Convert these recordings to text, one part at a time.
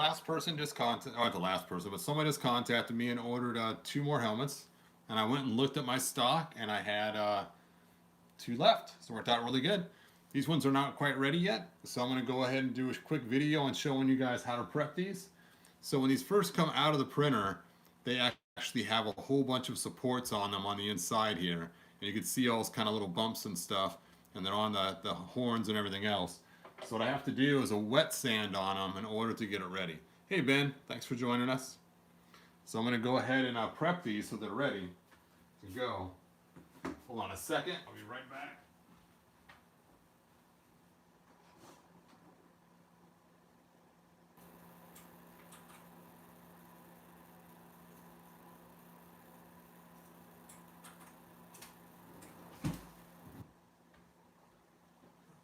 last person just contacted, or not the last person, but somebody just contacted me and ordered 2 more helmets. And I went and looked at my stock, and I had 2 left. So it worked out really good. These ones are not quite ready yet, so I'm going to go ahead and do a quick video on showing you guys how to prep these. So when these first come out of the printer, they actually have a whole bunch of supports on them on the inside here. And you can see all those kind of little bumps and stuff, and they're on the horns and everything else. So what I have to do is a wet sand on them in order to get it ready. Hey Ben, thanks for joining us. So I'm going to go ahead and prep these so they're ready to go. Hold on a second, I'll be right back.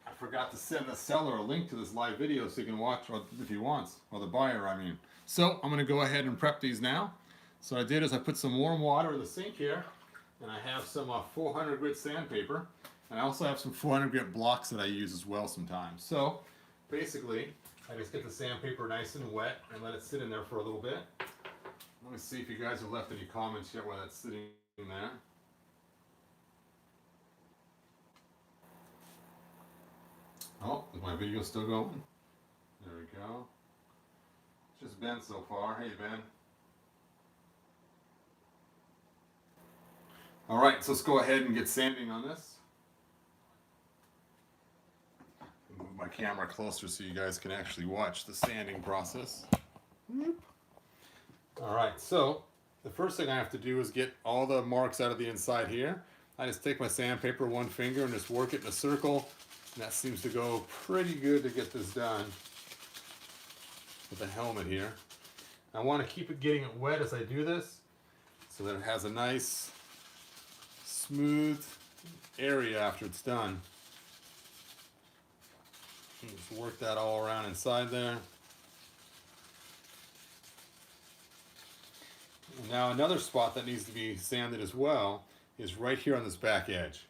I forgot to send the seller a link to this live video so you can watch if he wants, or the buyer, I mean. So I'm going to go ahead and prep these now. So what I did is I put some warm water in the sink here, and I have some 400 grit sandpaper, and I also have some 400 grit blocks that I use as well sometimes. So basically, I just get the sandpaper nice and wet and let it sit in there for a little bit. Let me see if you guys have left any comments yet while that's sitting there. Oh, is my video still going? There we go. It's just Ben so far. Hey, Ben. All right, so let's go ahead and get sanding on this. Move my camera closer so you guys can actually watch the sanding process. All right, so the first thing I have to do is get all the marks out of the inside here. I just take my sandpaper one finger and just work it in a circle. And that seems to go pretty good to get this done with the helmet here. I want to keep it getting it wet as I do this so that it has a nice smooth area after it's done. Just work that all around inside there. And now another spot that needs to be sanded as well is right here on this back edge.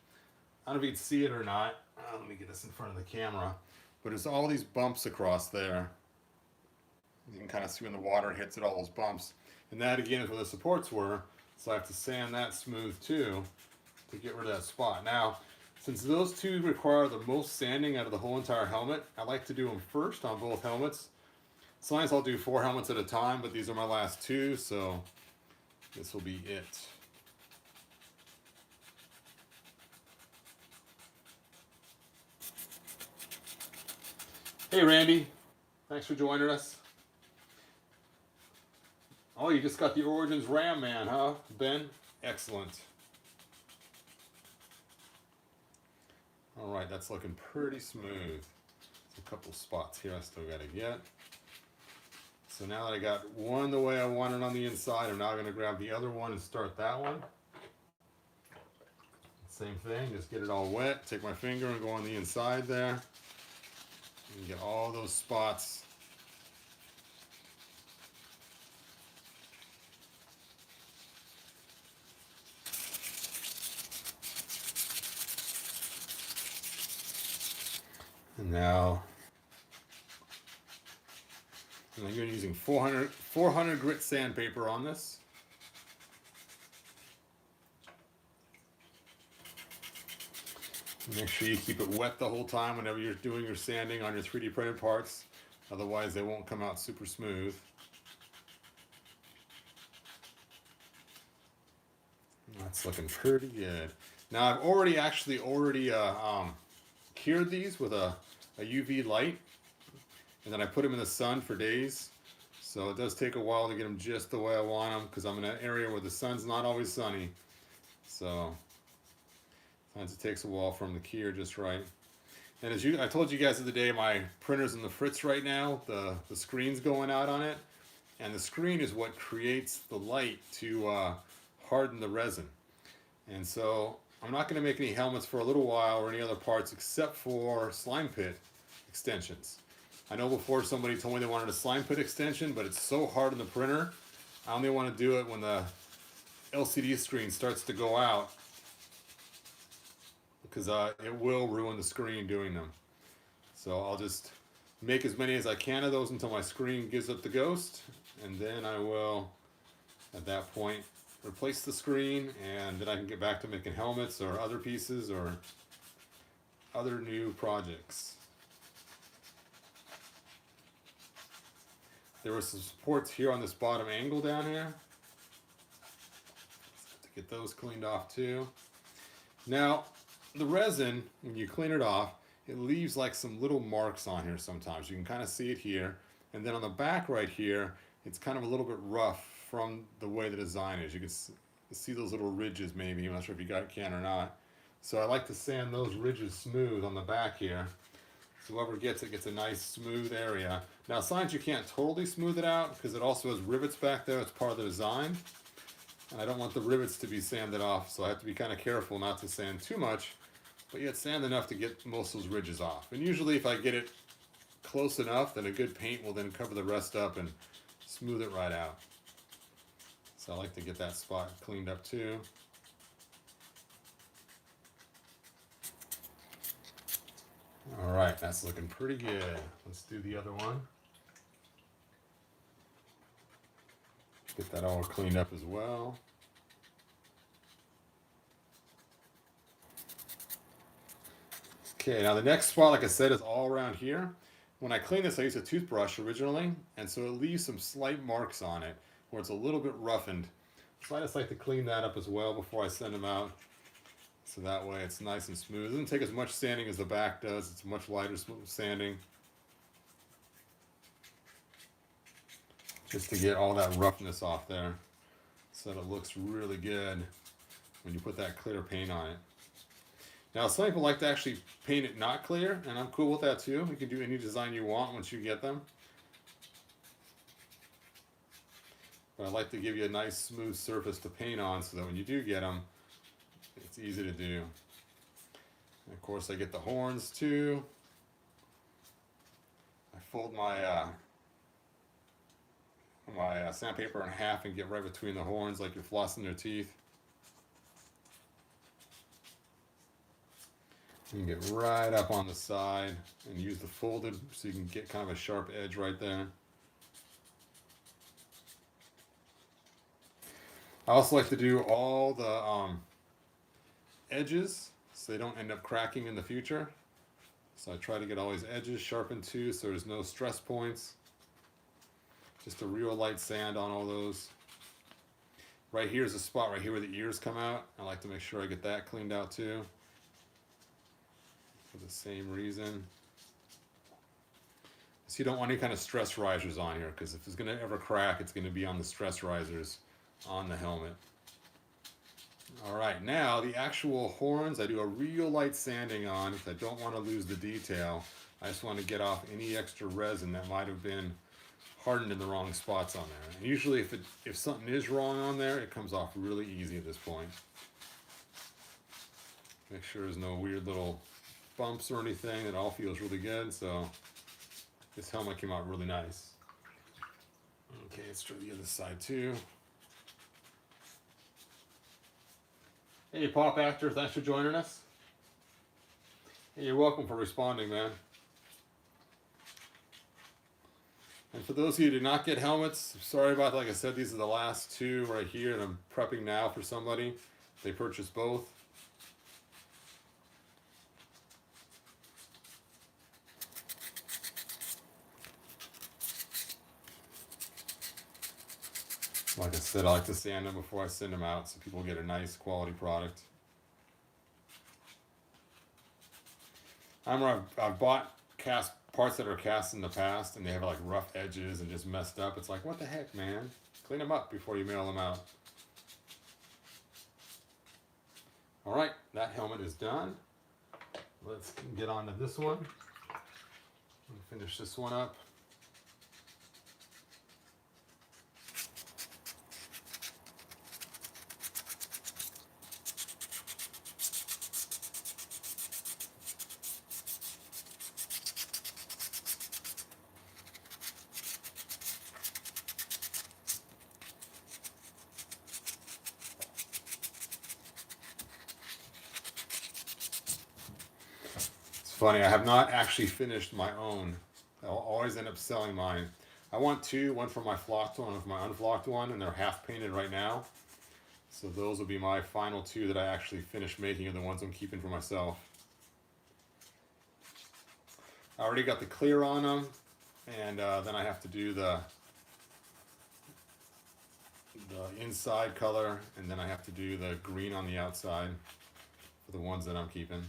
I don't know if you can see it or not. Let me get this in front of the camera. But there's all these bumps across there. You can kind of see when the water hits it, all those bumps. And that again is where the supports were. So I have to sand that smooth too to get rid of that spot. Now, since those two require the most sanding out of the whole entire helmet, I like to do them first on both helmets. Sometimes I'll do 4 helmets at a time, but these are my last 2, so this will be it. Hey Randy, thanks for joining us. Oh, you just got the Origins Ram Man, huh, Ben? Excellent. All right, that's looking pretty smooth. There's a couple spots here I still got to get. So now that I got one the way I want it on the inside, I'm now going to grab the other one and start that one. Same thing, just get it all wet, take my finger and go on the inside there. And get all those spots. And now I'm using 400 grit sandpaper on this. Make sure you keep it wet the whole time whenever you're doing your sanding on your 3D printed parts. Otherwise they won't come out super smooth. That's looking pretty good. Now I've already cured these with a UV light, and then I put them in the sun for days. So it does take a while to get them just the way I want them because I'm in an area where the sun's not always sunny. So sometimes it takes a while for them to cure just right. And as I told you guys the other day, my printer's in the fritz right now. The screen's going out on it. And the screen is what creates the light to harden the resin. And so I'm not going to make any helmets for a little while or any other parts except for slime pit extensions. I know before somebody told me they wanted a slime pit extension, but it's so hard on the printer. I only want to do it when the LCD screen starts to go out because it will ruin the screen doing them. So I'll just make as many as I can of those until my screen gives up the ghost, and then I will, at that point, replace the screen, and then I can get back to making helmets or other pieces or other new projects. There were some supports here on this bottom angle down here. To get those cleaned off too. Now, the resin, when you clean it off, it leaves like some little marks on here sometimes. You can kind of see it here. And then on the back right here, it's kind of a little bit rough from the way the design is. You can see those little ridges maybe. I'm not sure if you can or not. So I like to sand those ridges smooth on the back here. So whoever gets it gets a nice smooth area. Now sometimes you can't totally smooth it out because it also has rivets back there. It's part of the design. And I don't want the rivets to be sanded off, so I have to be kind of careful not to sand too much, but yet sand enough to get most of those ridges off. And usually if I get it close enough, then a good paint will then cover the rest up and smooth it right out. So I like to get that spot cleaned up too. All right, that's looking pretty good. Let's do the other one. Get that all cleaned up as well. Okay, now the next spot, like I said, is all around here. When I clean this, I used a toothbrush originally, and so it leaves some slight marks on it where it's a little bit roughened. So I just like to clean that up as well before I send them out. So that way it's nice and smooth. It doesn't take as much sanding as the back does. It's much lighter sanding. Just to get all that roughness off there so that it looks really good when you put that clear paint on it. Now some people like to actually paint it not clear, and I'm cool with that too. You can do any design you want once you get them. But I like to give you a nice smooth surface to paint on so that when you do get them, it's easy to do. And of course I get the horns too. I fold my sandpaper in half and get right between the horns like you're flossing their teeth. You can get right up on the side and use the folded so you can get kind of a sharp edge right there. I also like to do all the edges so they don't end up cracking in the future. So I try to get all these edges sharpened too so there's no stress points. Just a real light sand on all those. Right here is a spot right here where the ears come out. I like to make sure I get that cleaned out too. For the same reason. So you don't want any kind of stress risers on here because if it's going to ever crack, it's going to be on the stress risers on the helmet. Alright, now the actual horns, I do a real light sanding on because I don't want to lose the detail. I just want to get off any extra resin that might have been hardened in the wrong spots on there. And usually if something is wrong on there, it comes off really easy at this point. Make sure there's no weird little bumps or anything. It all feels really good, so this helmet came out really nice. Okay, let's try the other side too. Hey, Pop Actor, thanks for joining us. Hey, you're welcome for responding, man. And for those of you who did not get helmets, sorry about that. Like I said, these are the last two right here, and I'm prepping now for somebody. They purchased both. Like I said, I like to sand them before I send them out so people get a nice quality product. I've bought cast parts that are cast in the past and they have like rough edges and just messed up. It's like, what the heck, man? Clean them up before you mail them out. All right, that helmet is done. Let's get on to this one and finish this one up. Funny, I have not actually finished my own I'll always end up selling mine. I want two, one for my flocked one, one for my unflocked one, and they're half painted right now. So those will be my final two that I actually finish making, and the ones I'm keeping for myself. I already got the clear on them, and then I have to do the inside color, and then I have to do the green on the outside for the ones that I'm keeping.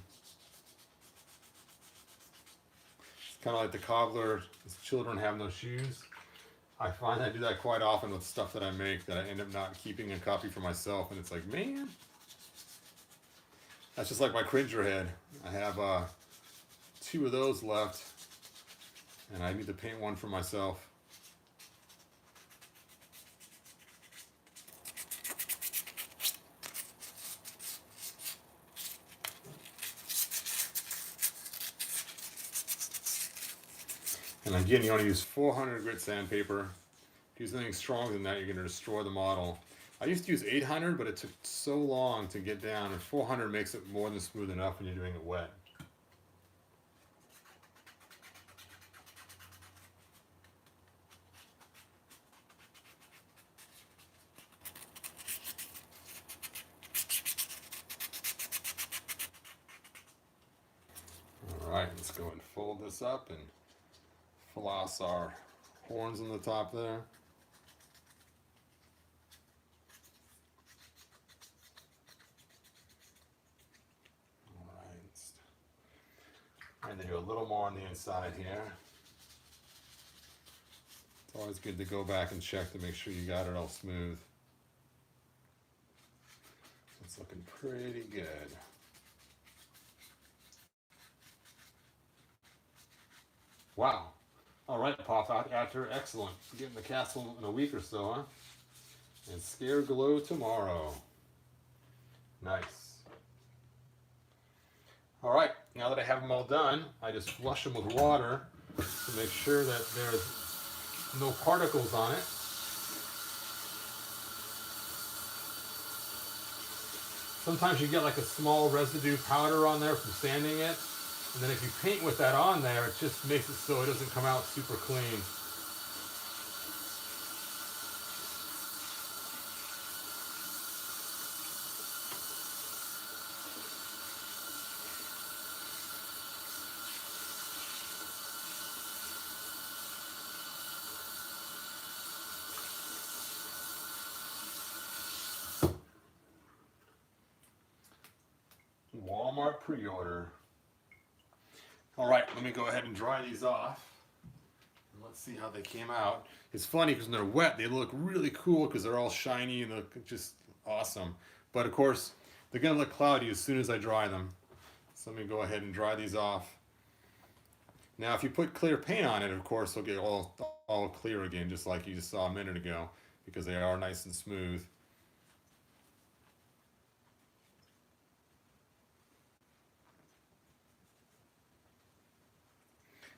It's kind of like the cobbler, children have no shoes. I find I do that quite often with stuff that I make, that I end up not keeping a copy for myself, and it's like, man. That's just like my cringer head. I have two of those left, and I need to paint one for myself. And again, you want to use 400 grit sandpaper. If you use anything stronger than that, you're going to destroy the model. I used to use 800, but it took so long to get down, and 400 makes it more than smooth enough when you're doing it wet. All right, let's go and fold this up and floss our horns on the top there. And then do a little more on the inside here. It's always good to go back and check to make sure you got it all smooth. It's looking pretty good. Wow. All right, Pathor, excellent. Getting the castle in a week or so, huh? And scare glow tomorrow. Nice. All right, now that I have them all done, I just flush them with water to make sure that there's no particles on it. Sometimes you get like a small residue powder on there from sanding it, and then if you paint with that on there, it just makes it so it doesn't come out super clean. Walmart pre-order. All right, let me go ahead and dry these off. And let's see how they came out. It's funny because when they're wet, they look really cool because they're all shiny and look just awesome. But of course, they're gonna look cloudy as soon as I dry them. So let me go ahead and dry these off. Now, if you put clear paint on it, of course, they'll get all clear again, just like you just saw a minute ago, because they are nice and smooth.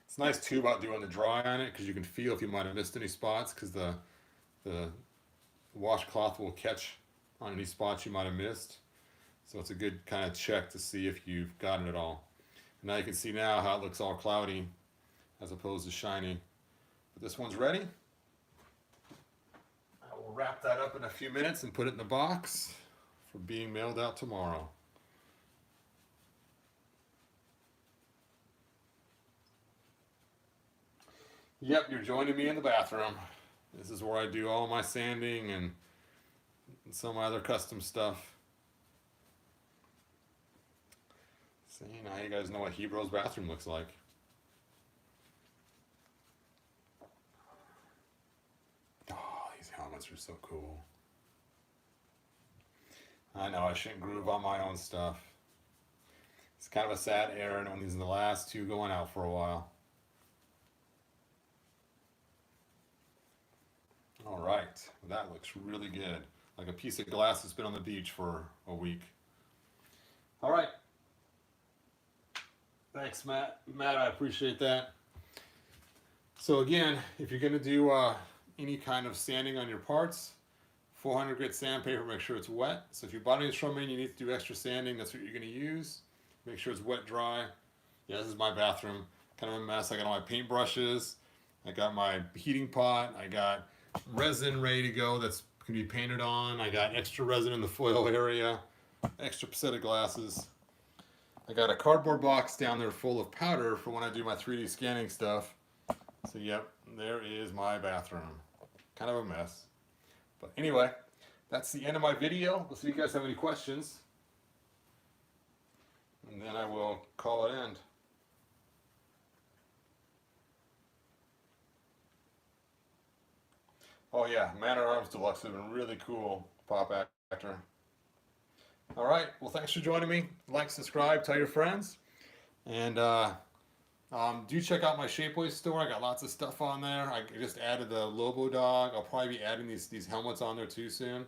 It's nice too about doing the dry on it because you can feel if you might have missed any spots, because the washcloth will catch on any spots you might have missed. So it's a good kind of check to see if you've gotten it all. And now you can see now how it looks all cloudy as opposed to shiny. But this one's ready. I will wrap that up in a few minutes and put it in the box for being mailed out tomorrow. Yep, you're joining me in the bathroom. This is where I do all my sanding and some other custom stuff. See, now you guys know what Hebreo's bathroom looks like. Oh, these helmets are so cool. I know I shouldn't groove on my own stuff. It's kind of a sad errand when these are the last two going out for a while. All right, well, that looks really good. Like a piece of glass that's been on the beach for a week. All right. Thanks, Matt. Matt, I appreciate that. So again, if you're gonna do any kind of sanding on your parts, 400 grit sandpaper, make sure it's wet. So if you bought these from me and you need to do extra sanding, that's what you're gonna use. Make sure it's wet, dry. Yeah, this is my bathroom. kind of a mess. I got all my paint brushes. I got my heating pot. I got resin ready to go that's can be painted on. I got extra resin in the foil area, extra set of glasses. I got a cardboard box down there full of powder for when I do my 3D scanning stuff. So yep, there is my bathroom. Kind of a mess. But anyway, that's the end of my video. Let's see if you guys have any questions. And then I will call it end. Oh yeah, Man-at-Arms Deluxe has been really cool pop actor. All right, well thanks for joining me. Like, subscribe, tell your friends. And do check out my Shapeways store. I got lots of stuff on there. I just added the Lobo dog. I'll probably be adding these helmets on there too soon.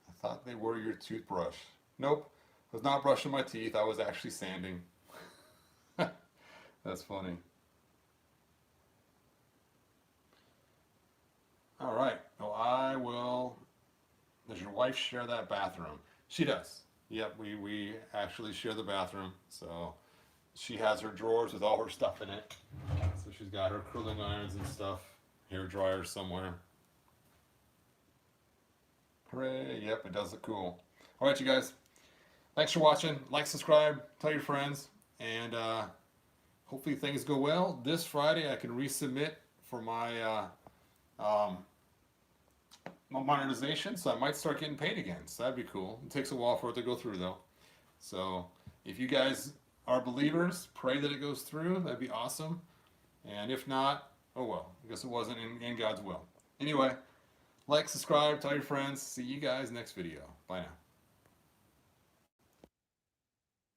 I thought they were your toothbrush. Nope, I was not brushing my teeth. I was actually sanding. That's funny. All right. Well, I will. Does your wife share that bathroom? She does. Yep, we actually share the bathroom. So she has her drawers with all her stuff in it. So she's got her curling irons and stuff, hair dryers somewhere. Hooray! Yep, it does look cool. All right, you guys. Thanks for watching. Like, subscribe, tell your friends, and hopefully things go well. This Friday I can resubmit for my monetization, so I might start getting paid again. So that'd be cool. It takes a while for it to go through though. So if you guys are believers, pray that it goes through. That'd be awesome. And if not, oh well. I guess it wasn't in God's will. Anyway, like, subscribe, tell your friends. See you guys next video. Bye now.